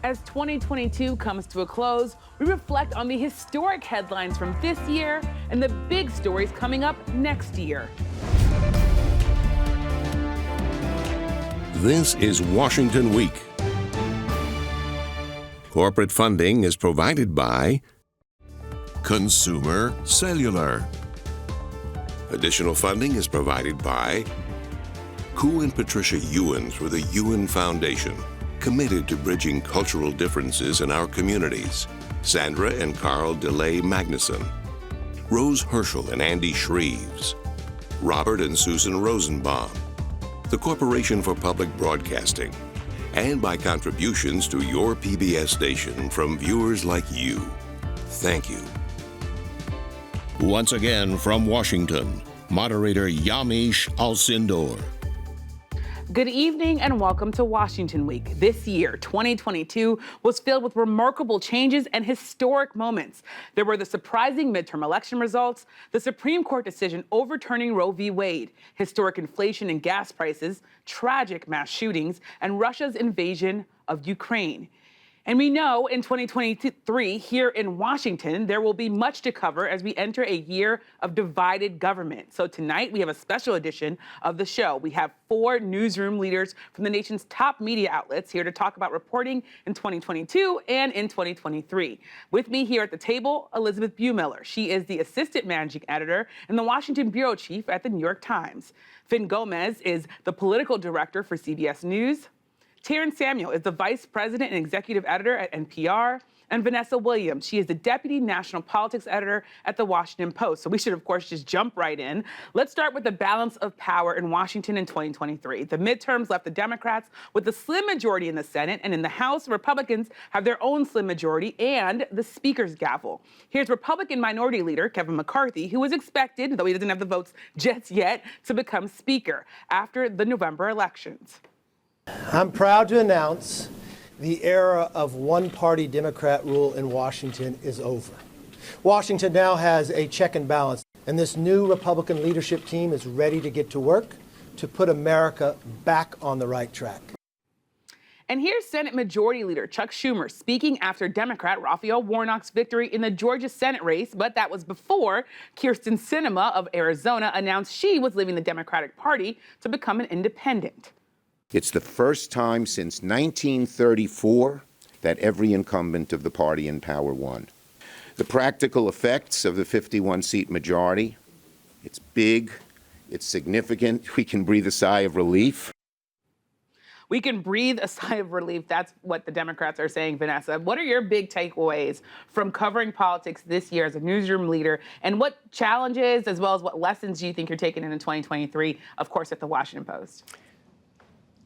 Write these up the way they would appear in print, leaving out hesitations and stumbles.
As 2022 comes to a close, we reflect on the historic headlines from this year and the big stories coming up next year. This is Washington Week. Corporate funding is provided by Consumer Cellular. Additional funding is provided by Koo and Patricia Ewan through the Ewan Foundation, committed to bridging cultural differences in our communities. Sandra and Carl DeLay Magnuson, Rose Herschel and Andy Shreves, Robert and Susan Rosenbaum, the Corporation for Public Broadcasting, and by contributions to your PBS station from viewers like you. Thank you. Once again from Washington, moderator Yamiche Alcindor. Good evening and welcome to Washington Week. This year, 2022, was filled with remarkable changes and historic moments. There were the surprising midterm election results, the Supreme Court decision overturning Roe v. Wade, historic inflation and gas prices, tragic mass shootings, and Russia's invasion of Ukraine. And we know in 2023, here in Washington, there will be much to cover as we enter a year of divided government. So tonight, we have a special edition of the show. We have 4 newsroom leaders from the nation's top media outlets here to talk about reporting in 2022 and in 2023. With me here at the table, Elisabeth Bumille. She is the assistant managing editor and the Washington bureau chief at the New York Times. Finn Gomez is the political director for CBS News. Terence Samuel is the vice president and executive editor at NPR, and Vanessa Williams, she is the deputy national politics editor at the Washington Post. So we should, of course, just jump right in. Let's start with the balance of power in Washington in 2023. The midterms left the Democrats with a slim majority in the Senate, and in the House, Republicans have their own slim majority and the Speaker's gavel. Here's Republican Minority Leader Kevin McCarthy, who is expected, though he doesn't have the votes just yet, to become Speaker after the November elections. I'm proud to announce the era of one-party Democrat rule in Washington is over. Washington now has a check and balance, and this new Republican leadership team is ready to get to work to put America back on the right track. And here's Senate Majority Leader Chuck Schumer speaking after Democrat Raphael Warnock's victory in the Georgia Senate race, but that was before Kyrsten Sinema of Arizona announced she was leaving the Democratic Party to become an independent. It's the first time since 1934 that every incumbent of the party in power won. The practical effects of the 51-seat majority, it's big, it's significant. We can breathe a sigh of relief. We can breathe a sigh of relief. That's what the Democrats are saying, Vanessa. What are your big takeaways from covering politics this year as a newsroom leader? And what challenges, as well as what lessons do you think you're taking into 2023, of course, at the Washington Post?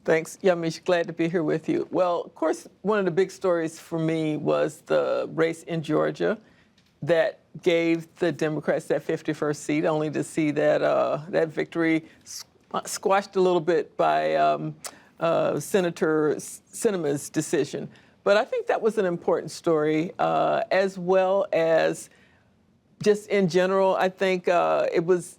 Thanks, Yamiche. Glad to be here with you. Well, of course, one of the big stories for me was the race in Georgia that gave the Democrats that 51st seat, only to see that that victory squashed a little bit by Senator Sinema's decision. But I think that was an important story, as well as just in general. I think it was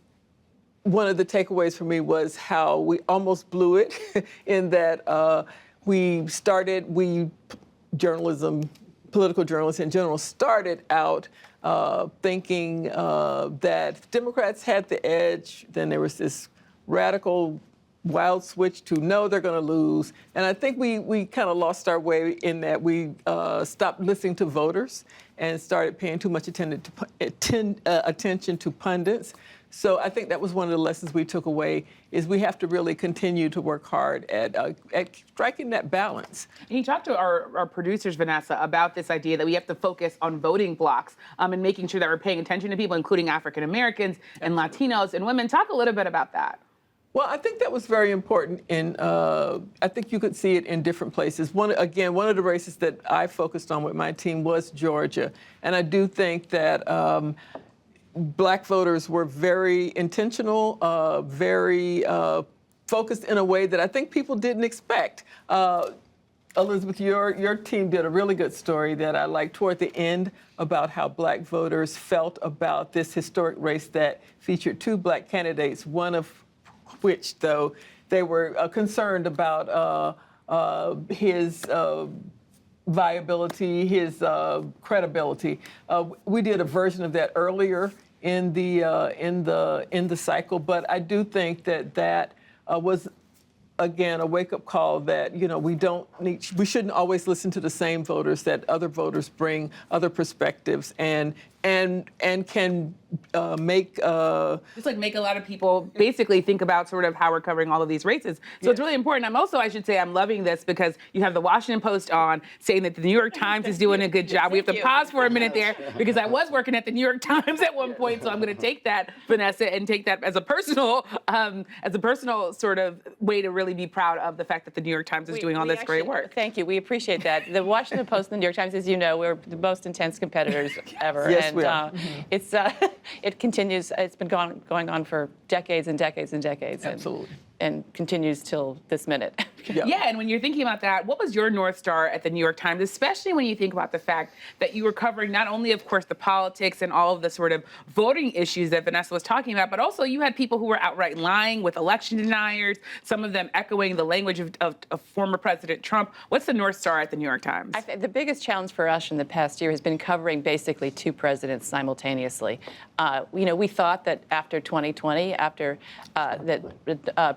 one of the takeaways for me was how we almost blew it in that journalism, political journalists in general, started out thinking that Democrats had the edge. Then there was this radical wild switch to no, they're going to lose. And I think we kind of lost our way in that we stopped listening to voters and started paying too much attention to pundits. So I think that was one of the lessons we took away, is we have to really continue to work hard at striking that balance. And you talked to our producers, Vanessa, about this idea that we have to focus on voting blocks and making sure that we're paying attention to people, including African Americans and Latinos and women. Talk a little bit about that. Well, I think that was very important, and I think you could see it in different places. One of the races that I focused on with my team was Georgia, and I do think that Black voters were very intentional, very focused in a way that I think people didn't expect. Elisabeth, your team did a really good story that I liked toward the end about how Black voters felt about this historic race that featured 2 Black candidates, one of which, though, they were concerned about his viability, his credibility. We did a version of that earlier in the cycle, but I do think that was, again, a wake-up call that we shouldn't always listen to the same voters, that other voters bring other perspectives and can make just like make a lot of people basically think about sort of how we're covering all of these races. So it's really important. I should say I'm loving this because you have the Washington Post on saying that the New York Times is doing a good job. We have to pause for a minute there because I was working at the New York Times at one point, so I'm going to take that, Vanessa, and take that as a personal sort of way to really be proud of the fact that the New York Times is doing all this great work. Thank you. We appreciate that. The Washington Post and the New York Times, as you know, we're the most intense competitors ever. Yes, and it continues. It's been going on for decades and decades and decades. Absolutely. And continues till this minute. Yeah, and when you're thinking about that, what was your North Star at the New York Times, especially when you think about the fact that you were covering not only, of course, the politics and all of the sort of voting issues that Vanessa was talking about, but also you had people who were outright lying with election deniers, some of them echoing the language of former President Trump. What's the North Star at the New York Times? The biggest challenge for us in the past year has been covering basically two presidents simultaneously. We thought that after 2020, after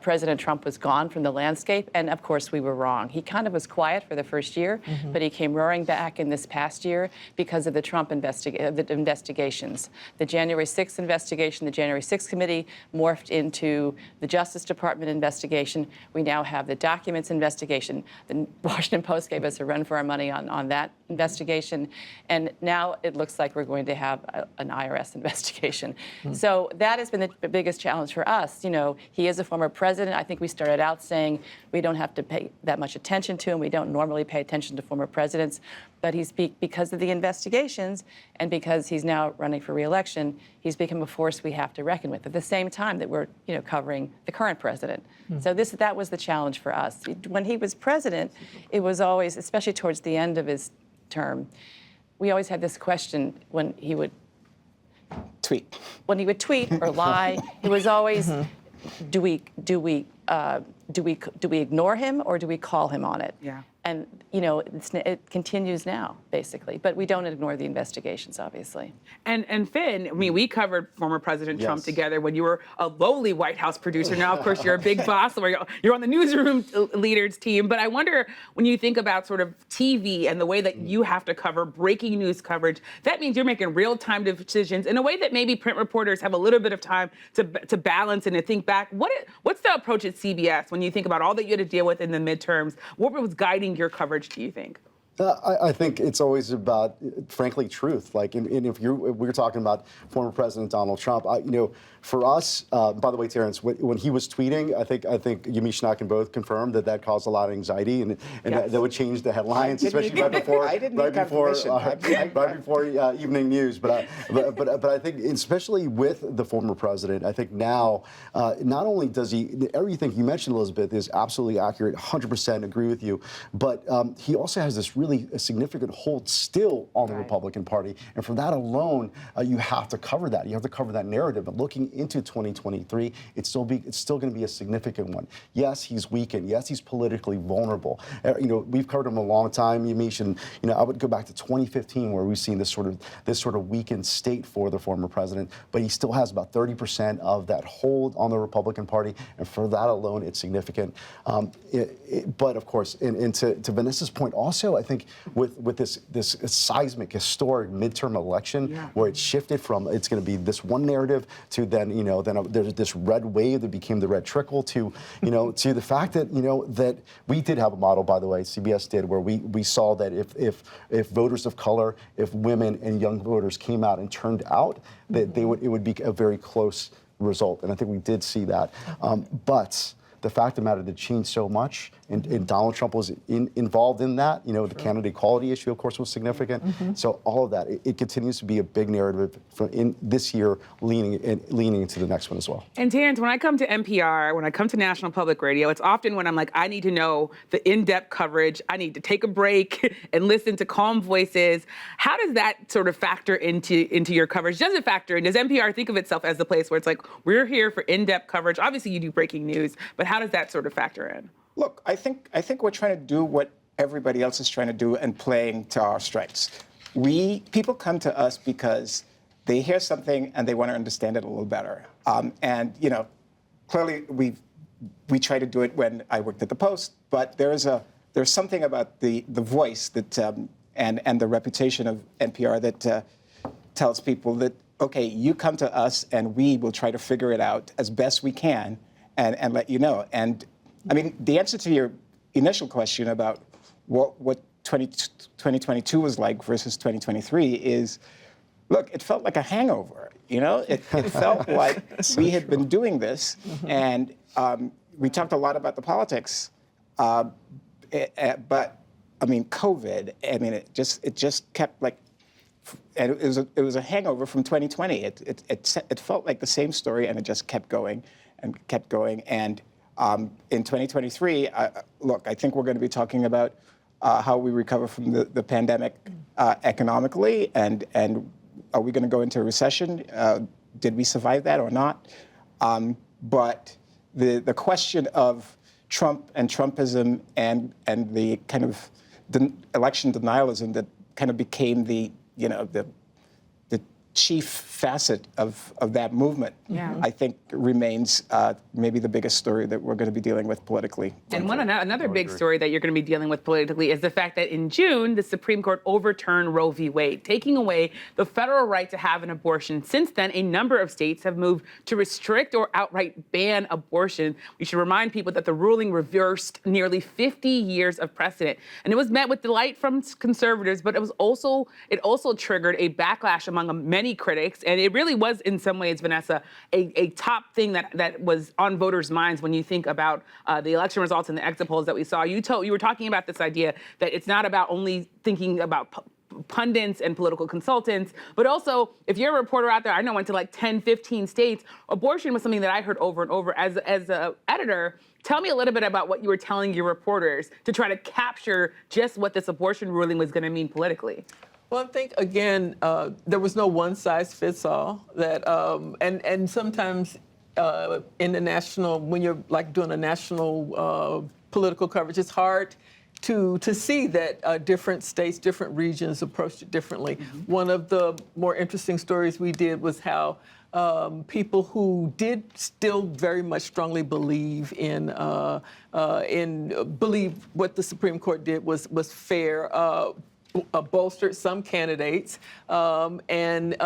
President Trump was gone from the landscape, and of course we were wrong. He kind of was quiet for the first year, but he came roaring back in this past year because of the Trump investigations. The January 6th investigation, the January 6th committee morphed into the Justice Department investigation. We now have the documents investigation. The Washington Post gave us a run for our money on that investigation, and now it looks like we're going to have an IRS investigation. So that has been the biggest challenge for us. He is a former president. I think we started out saying we don't have to pay that much attention to him. We don't normally pay attention to former presidents, but because of the investigations and because he's now running for re-election, he's become a force we have to reckon with at the same time that we're covering the current president. So that was the challenge for us. When he was president, it was always, especially towards the end of his term, we always had this question when he would tweet or lie. It was always, do we ignore him or do we call him on it? Yeah. And it continues now, basically. But we don't ignore the investigations, obviously. And Finn, we covered former President Trump together when you were a lowly White House producer. Now, of course, you're a big boss, where you're on the Newsroom leaders team. But I wonder, when you think about sort of TV and the way that you have to cover breaking news coverage, that means you're making real-time decisions in a way that maybe print reporters have a little bit of time to balance and to think back. What's the approach at CBS when you think about all that you had to deal with in the midterms? What was guiding your coverage, do you think? I think it's always about, frankly, truth. Like, and if we're talking about former President Donald Trump, for us, by the way, Terence, when he was tweeting, I think Yamiche and I can both confirm that caused a lot of anxiety, and that would change the headlines, especially right before evening news. But I think, especially with the former president, I think now, not only does everything you mentioned, Elisabeth, is absolutely accurate, 100% agree with you, but he also has this really significant hold still on the Republican Party, and for that alone, you have to cover that. You have to cover that narrative. But looking into 2023, it's still going to be a significant one. Yes, he's weakened. Yes, he's politically vulnerable. We've covered him a long time, Yamiche, and I would go back to 2015 where we've seen this sort of weakened state for the former president. But he still has about 30% of that hold on the Republican Party, and for that alone, it's significant. But of course, and to Vanessa's point, also, I think with this seismic, historic midterm election, where it shifted from it's going to be this one narrative to then there's this red wave that became the red trickle to to the fact that that we did have a model, by the way, CBS did, where we saw that if voters of color, if women and young voters came out and turned out, that it would be a very close result, and I think we did see that, but the fact of the matter, that changed so much, and Donald Trump was involved in that. The candidate equality issue, of course, was significant. So all of that, it continues to be a big narrative in this year, leaning into the next one as well. And Terence, when I come to NPR, when I come to National Public Radio, it's often when I'm like, I need to know the in-depth coverage. I need to take a break and listen to calm voices. How does that sort of factor into your coverage? Does it factor in? Does NPR think of itself as the place where it's like, we're here for in-depth coverage? Obviously, you do breaking news, but how does that sort of factor in? Look, I think we're trying to do what everybody else is trying to do and playing to our strengths. People come to us because they hear something and they want to understand it a little better. And clearly we try to do it when I worked at the Post, but there's something about the voice that and the reputation of NPR that tells people that, okay, you come to us and we will try to figure it out as best we can and let you know. And I mean, the answer to your initial question about what 2022 was like versus 2023 is, look, it felt like a hangover. It felt like we had been doing this, and we talked a lot about the politics, but I mean, COVID. I mean, it just kept like, and it was a hangover from 2020. It felt like the same story, and it just kept going and kept going. And in 2023, look, I think we're going to be talking about how we recover from the pandemic economically, and are we going to go into a recession? Did we survive that or not? But the question of Trump and Trumpism and the kind of election denialism that kind of became the chief facet of that movement, I think remains maybe the biggest story that we're going to be dealing with politically. And another big story that you're going to be dealing with politically is the fact that in June, the Supreme Court overturned Roe v. Wade, taking away the federal right to have an abortion. Since then, a number of states have moved to restrict or outright ban abortion. We should remind people that the ruling reversed nearly 50 years of precedent. And it was met with delight from conservatives, but it also triggered a backlash among many critics, and it really was, in some ways, Vanessa, a top thing that was on voters' minds when you think about the election results and the exit polls that we saw. You were talking about this idea that it's not about only thinking about pundits and political consultants, but also, if you're a reporter out there, I know went to like 10, 15 states, abortion was something that I heard over and over. As an editor, tell me a little bit about what you were telling your reporters to try to capture just what this abortion ruling was going to mean politically. Well, I think, again, there was no one-size-fits-all. And sometimes in the national, when you're like doing a national political coverage, it's hard to see that different states, different regions approached it differently. Mm-hmm. One of the more interesting stories we did was how people who did still very much strongly believe believe what the Supreme Court did was fair, bolstered some candidates, and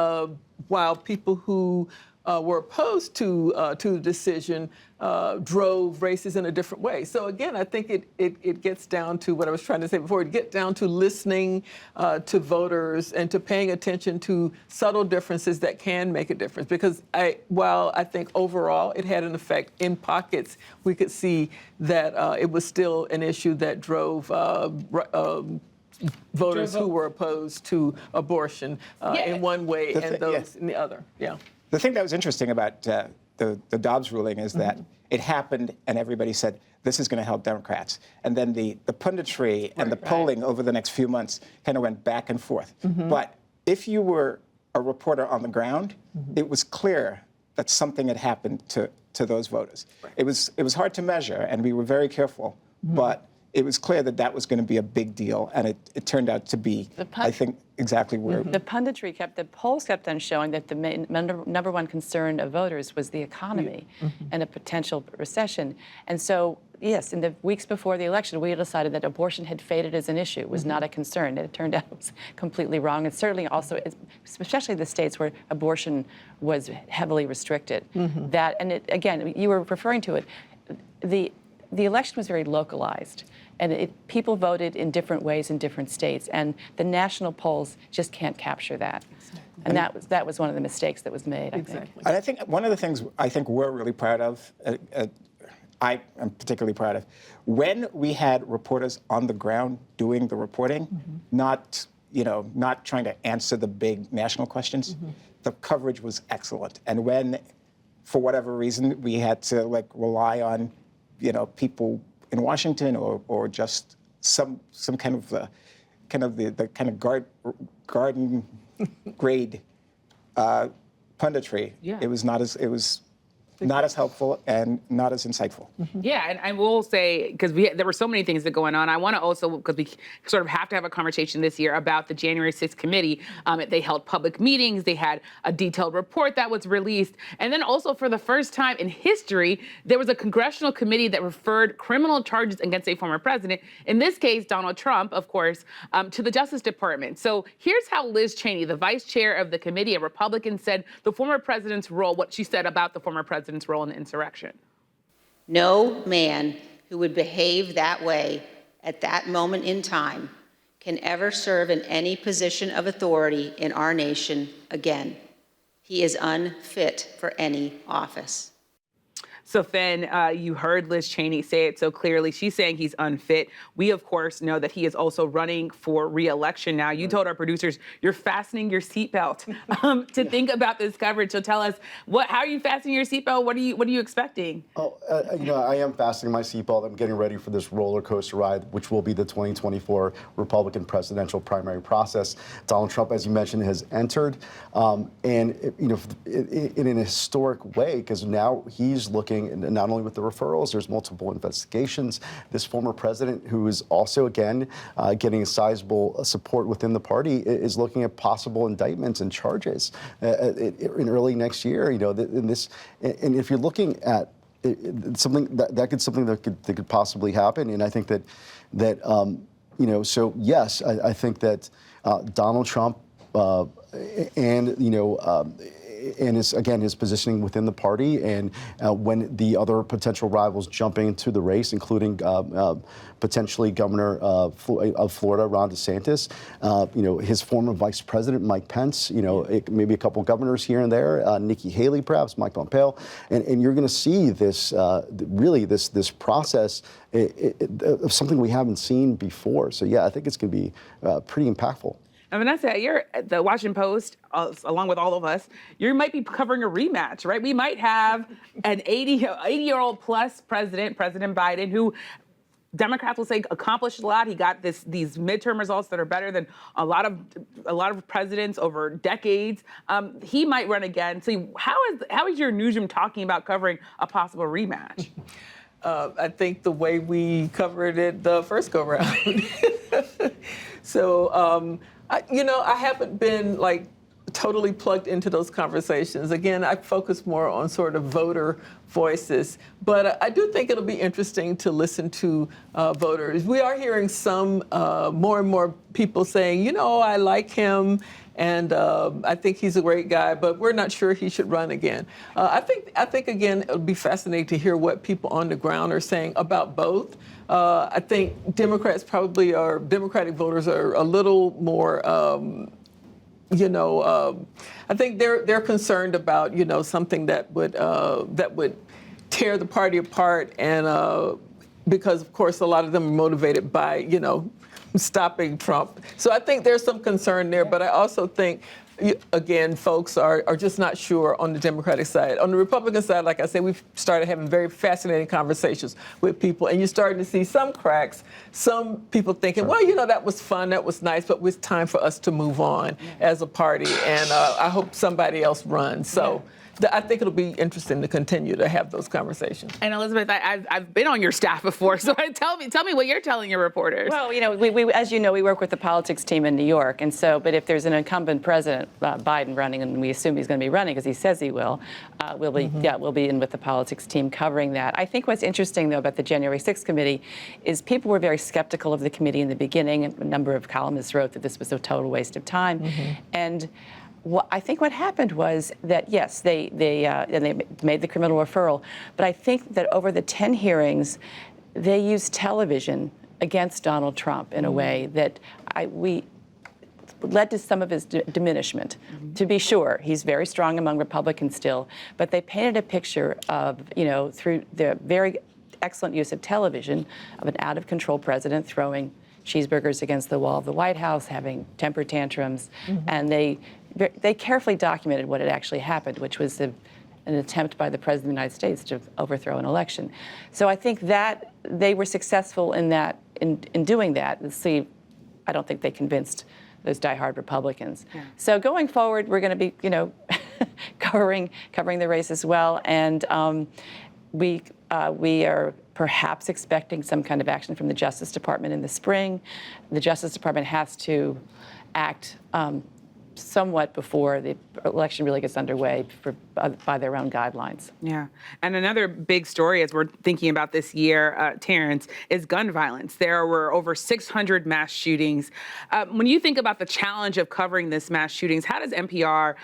while people who were opposed to the decision drove races in a different way. So again, I think it gets down to what I was trying to say before. It gets down to listening to voters and to paying attention to subtle differences that can make a difference. Because while I think overall it had an effect in pockets, we could see that it was still an issue that drove voters who were opposed to abortion in one way and those in the other. Yeah. The thing that was interesting about the Dobbs ruling is that it happened and everybody said, this is going to help Democrats. And then the punditry and the polling over the next few months kind of went back and forth. Mm-hmm. But if you were a reporter on the ground, it was clear that something had happened to those voters. Right. It was hard to measure, and we were very careful, but it was clear that that was going to be a big deal, and it turned out to be, I think, exactly where... The polls kept on showing that the number one concern of voters was the economy and a potential recession. And so, yes, in the weeks before the election, we decided that abortion had faded as an issue. It was not a concern. And it turned out it was completely wrong. And certainly also, especially the states where abortion was heavily restricted. Again, you were referring to it, the election was very localized, and people voted in different ways in different states, and the national polls just can't capture that. And that was one of the mistakes that was made, I think. And I think one of the things I think we're really proud of, I am particularly proud of, when we had reporters on the ground doing the reporting, not trying to answer the big national questions, the coverage was excellent. And when, for whatever reason, we had to rely on people in Washington or just some kind of the garden grade punditry. Yeah. It was not as helpful and not as insightful. Yeah, and I will say, because there were so many things that going on, I want to also, because we sort of have to have a conversation this year about the January 6th committee. They held public meetings, they had a detailed report that was released, and then also for the first time in history, there was a congressional committee that referred criminal charges against a former president, in this case, Donald Trump, of course, to the Justice Department. So here's how Liz Cheney, the vice chair of the committee, a Republican, said the former president's role, what she said about the former president's role in the insurrection. No man who would behave that way at that moment in time can ever serve in any position of authority in our nation again. He is unfit for any office. So, Finn, you heard Liz Cheney say it so clearly. She's saying he's unfit. We, of course, know that he is also running for re-election now. You told our producers you're fastening your seatbelt to think about this coverage. So tell us, how are you fastening your seatbelt? What are you expecting? Oh, I am fastening my seatbelt. I'm getting ready for this roller coaster ride, which will be the 2024 Republican presidential primary process. Donald Trump, as you mentioned, has entered, in an historic way, because now he's looking. And not only with the referrals, there's multiple investigations. This former president, who is also, again, getting a sizable support within the party, is looking at possible indictments and charges in early next year. And if you're looking at something that could possibly happen, and I think so yes, I think that Donald Trump and his positioning within the party, and when the other potential rivals jumping into the race, including potentially Governor of Florida, Ron DeSantis, his former Vice President, Mike Pence, maybe a couple governors here and there, Nikki Haley, perhaps, Mike Pompeo, and you're going to see this, this process of something we haven't seen before. So yeah, I think it's going to be pretty impactful. And Vanessa, you're at the Washington Post, along with all of us. You might be covering a rematch, right? We might have an 80-year-old plus President Biden, who Democrats will say accomplished a lot. He got these midterm results that are better than a lot of presidents over decades. He might run again. So how is your newsroom talking about covering a possible rematch? I think the way we covered it the first go round. So. I haven't been totally plugged into those conversations. Again, I focus more on sort of voter voices, but I do think it'll be interesting to listen to voters. We are hearing some more and more people saying, I like him, and I think he's a great guy, but we're not sure he should run again. I think again, it'll be fascinating to hear what people on the ground are saying about both. I think Democratic voters are a little more, I think they're concerned about, something that would tear the party apart, and because of course a lot of them are motivated by, stopping Trump. So I think there's some concern there, but I also think, again, folks are just not sure on the Democratic side. On the Republican side, like I said, we've started having very fascinating conversations with people, and you're starting to see some cracks, some people thinking, well, that was fun, that was nice, but it's time for us to move on as a party, and I hope somebody else runs. So. I think it'll be interesting to continue to have those conversations. And Elisabeth, I've been on your staff before, so tell me what you're telling your reporters. Well, we as you know, we work with the politics team in New York, and so, but if there's an incumbent president, Biden, running, and we assume he's going to be running because he says he will, we'll be in with the politics team covering that. I think what's interesting, though, about the January 6th committee is people were very skeptical of the committee in the beginning. A number of columnists wrote that this was a total waste of time, and I think what happened was that, yes, they made the criminal referral, but I think that over the 10 hearings, they used television against Donald Trump in a way that led to some of his diminishment. To be sure, he's very strong among Republicans still, but they painted a picture of, through their very excellent use of television, of an out-of-control president throwing cheeseburgers against the wall of the White House, having temper tantrums, and they carefully documented what had actually happened, which was an attempt by the President of the United States to overthrow an election. So I think that they were successful in doing that. I don't think they convinced those diehard Republicans. Yeah. So going forward, we're going to be, covering the race as well. And we are perhaps expecting some kind of action from the Justice Department in the spring. The Justice Department has to act somewhat before the election really gets underway by their own guidelines. Yeah. And another big story as we're thinking about this year, Terence, is gun violence. There were over 600 mass shootings. When you think about the challenge of covering this mass shootings, how does NPR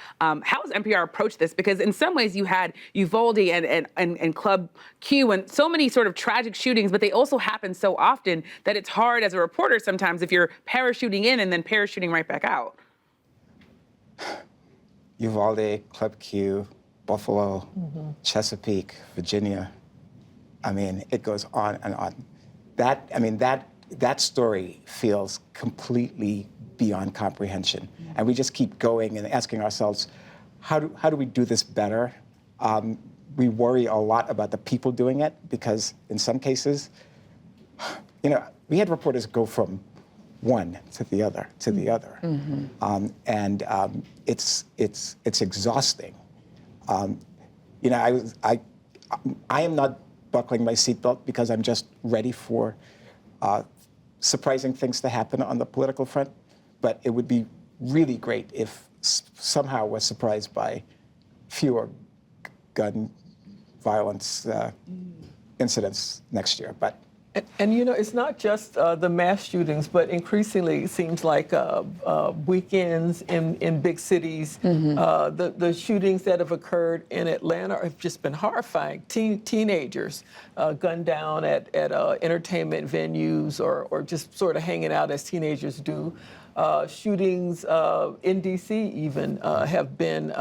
approach this? Because in some ways you had Uvalde and Club Q and so many sort of tragic shootings, but they also happen so often that it's hard as a reporter sometimes if you're parachuting in and then parachuting right back out. Uvalde, Club Q, Buffalo, Chesapeake, Virginia. I mean, it goes on and on. That story feels completely beyond comprehension. And we just keep going and asking ourselves, how do we do this better? We worry a lot about the people doing it because in some cases, we had reporters go from one to the other, and it's exhausting. I am not buckling my seatbelt because I'm just ready for surprising things to happen on the political front, but it would be really great if somehow we're surprised by fewer gun violence incidents next year. But. And it's not just the mass shootings, but increasingly it seems like weekends in big cities. The shootings that have occurred in Atlanta have just been horrifying. Teenagers gunned down at entertainment venues or just sort of hanging out as teenagers do. Shootings in D.C. even have been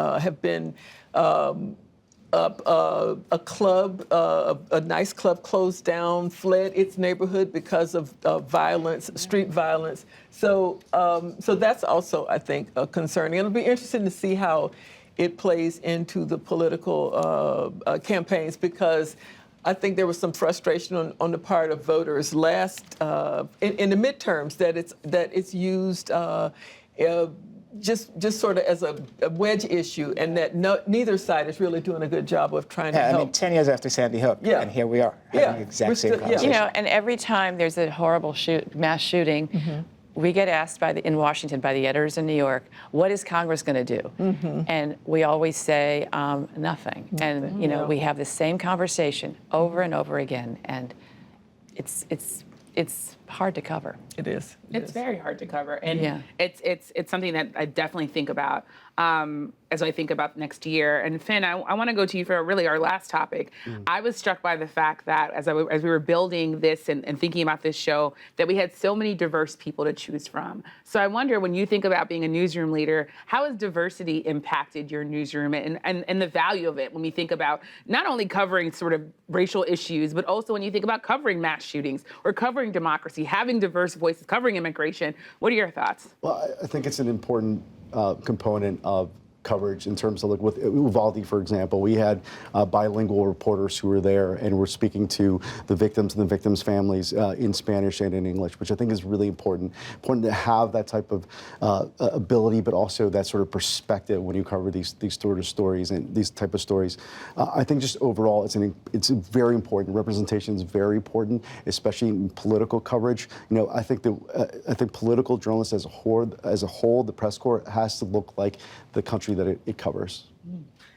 a club, a nice club closed down, fled its neighborhood because of violence, street violence. So that's also, I think, concerning. It'll be interesting to see how it plays into the political campaigns because I think there was some frustration on the part of voters last in the midterms that it's used. Just sort of as a wedge issue, and that neither side is really doing a good job of trying to help. I mean, 10 years after Sandy Hook, and here we are having the exact same conversation. And every time there's a horrible mass shooting, we get asked in Washington by the editors in New York, what is Congress going to do? And we always say nothing. And we have the same conversation over and over again, and it's hard to cover. It is. It's very hard to cover, and it's something that I definitely think about as I think about next year. And Finn, I want to go to you for really our last topic. I was struck by the fact that as we were building this and thinking about this show, that we had so many diverse people to choose from. So I wonder, when you think about being a newsroom leader, how has diversity impacted your newsroom and the value of it when we think about not only covering sort of racial issues, but also when you think about covering mass shootings or covering democracy, having diverse voices, covering immigration? What are your thoughts? Well, I think it's an important component of coverage in terms of, like, with Uvalde, for example, we had bilingual reporters who were there and were speaking to the victims and the victims' families in Spanish and in English, which I think is really important. Important to have that type of ability, but also that sort of perspective when you cover these sort of stories and these type of stories. I think just overall, it's very important. Representation is very important, especially in political coverage. I think political journalists as a whole, the press corps has to look like the country that it covers.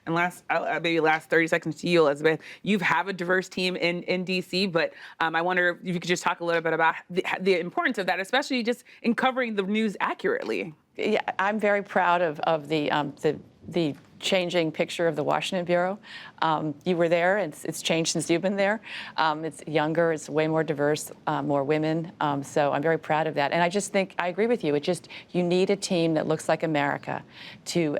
And last 30 seconds to you, Elisabeth. You have a diverse team in D.C., but I wonder if you could just talk a little bit about the importance of that, especially just in covering the news accurately. Yeah, I'm very proud of the changing picture of the Washington Bureau. You were there. It's changed since you've been there. It's younger. It's way more diverse, more women. So I'm very proud of that. And I just think I agree with you. You need a team that looks like America to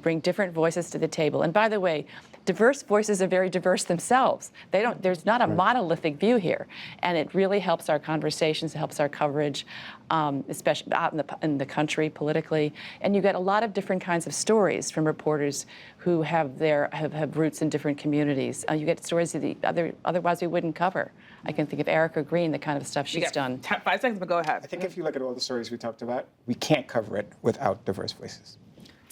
bring different voices to the table. And by the way, diverse voices are very diverse themselves. There's not a monolithic view here, and it really helps our conversations. It helps our coverage, especially out in the country politically. And you get a lot of different kinds of stories from reporters who have roots in different communities. You get stories that otherwise we wouldn't cover. I can think of Erica Green, the kind of stuff she's done. 5 seconds, but go ahead. I think if you look at all the stories we talked about, we can't cover it without diverse voices.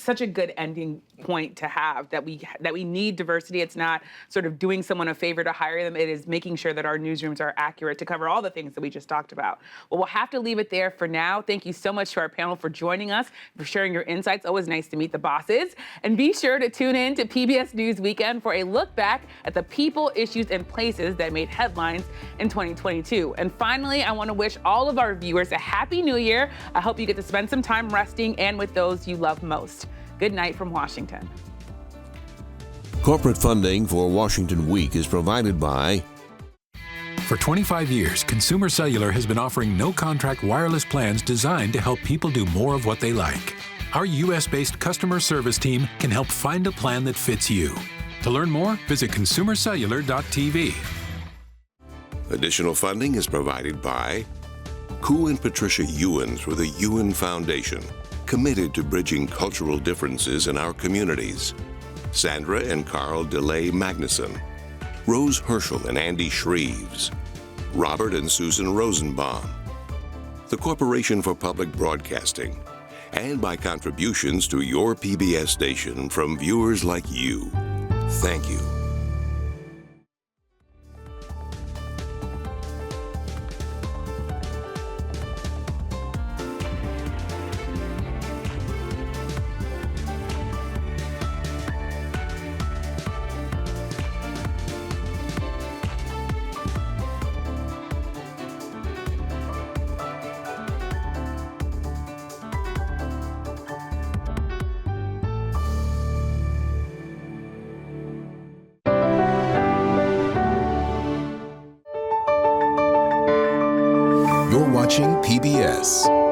such a good ending point to have, that we need diversity. It's not sort of doing someone a favor to hire them. It is making sure that our newsrooms are accurate to cover all the things that we just talked about. Well, we'll have to leave it there for now. Thank you so much to our panel for joining us, for sharing your insights. Always nice to meet the bosses. And be sure to tune in to PBS News Weekend for a look back at the people, issues, and places that made headlines in 2022. And finally, I want to wish all of our viewers a Happy New Year. I hope you get to spend some time resting and with those you love most. Good night from Washington. Corporate funding for Washington Week is provided by... For 25 years, Consumer Cellular has been offering no-contract wireless plans designed to help people do more of what they like. Our U.S.-based customer service team can help find a plan that fits you. To learn more, visit consumercellular.tv. Additional funding is provided by Koo and Patricia Ewens with the Ewen Foundation, committed to bridging cultural differences in our communities. Sandra and Carl DeLay Magnuson, Rose Herschel and Andy Shreves, Robert and Susan Rosenbaum, the Corporation for Public Broadcasting, and by contributions to your PBS station from viewers like you. Thank you. You're watching PBS.